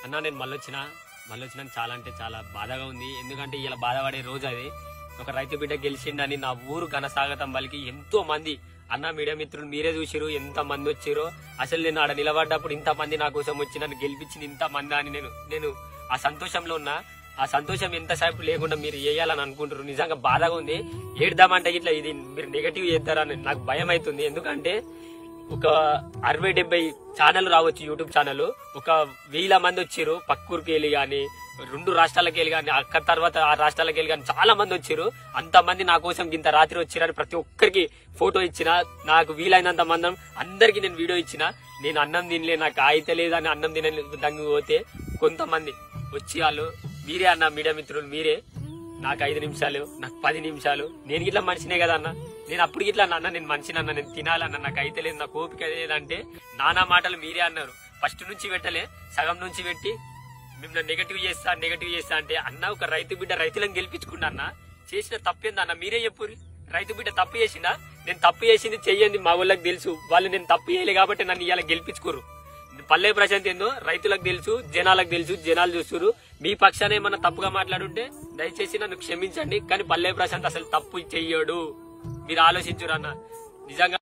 అన్న నేను మళ్ళొచ్చినా చాలా అంటే చాలా బాధగా ఉంది. ఎందుకంటే ఇలా బాధపడే రోజు అది. ఒక రైతు బిడ్డ గెలిచిండని నా ఊరు ఘనస్వాగతం పలికి ఎంతో మంది అన్న మీడియా మిత్రులు మీరే చూసిరు ఎంత మంది వచ్చిరో. అసలు నేను ఆడ నిలబడ్డప్పుడు ఇంత మంది నా కోసం వచ్చి నన్ను గెలిపించింది ఇంత మంది అని నేను ఆ సంతోషంలో ఉన్నా. ఆ సంతోషం ఎంతసేపు లేకుండా మీరు వేయాలని అనుకుంటారు. నిజంగా బాధగా ఉంది. ఏడుదామంటే ఇట్లా ఇది మీరు నెగటివ్ చేస్తారని నాకు భయం అవుతుంది. ఎందుకంటే ఒక 60-70 ఛానల్ రావచ్చు, యూట్యూబ్ ఛానల్. ఒక 1000 మంది వచ్చిరు పక్కూరికి వెళ్ళి గాని 2 రాష్ట్రాలకు వెళ్ళి గాని అక్కడ తర్వాత ఆ రాష్ట్రాలకు వెళ్ళి గాని చాలా మంది వచ్చిరు. అంతమంది నా కోసం ఇంత రాత్రి వచ్చిరని ప్రతి ఒక్కరికి ఫోటో ఇచ్చిన. నాకు వీలైనంత మంది అందరికి నేను వీడియో ఇచ్చిన. నేను అన్నం తినలే, నాకు అయితే లేదని అన్నం తినదంగి పోతే కొంతమంది వచ్చి వాళ్ళు మీరే అన్న మీడియా మిత్రులు మీరే నాకు 5 నిమిషాలు నాకు 10 నిమిషాలు నేను ఇట్లా మనిషినే కదా అన్న. నేను అప్పుడు ఇట్లా అన్న నేను మనిషినన్నా నేను తినాలన్నా నాకు అయితే లేదు నాకు ఓపిక లేదంటే నానా మాటలు మీరే అన్నారు. ఫస్ట్ నుంచి పెట్టలే సగం నుంచి పెట్టి మిమ్మల్ని నెగటివ్ చేస్తా అంటే అన్న ఒక రైతు బిడ్డ రైతులను గెలిపించుకున్నా అన్న. చేసిన తప్పేందా అన్న మీరే చెప్పుర్రి. రైతు బిడ్డ తప్పు చేసిందా? నేను తప్పు చేసింది చెయ్యండి మా వాళ్ళకి తెలుసు. వాళ్ళు నేను తప్పు చేయలే కాబట్టి నన్ను ఇలా గెలిపించుకోరు. పల్లె ప్రశాంత్ ఏందో రైతులకు తెలుసు, జనాలకు తెలుసు. జనాలు చూస్తున్నారు. మీ పక్షాన ఏమన్నా తప్పుగా మాట్లాడుంటే దయచేసి నన్ను క్షమించండి. కానీ పల్లె ప్రశాంత్ అసలు తప్పు చెయ్యడు. మీరు ఆలోచించురన్న నిజంగా.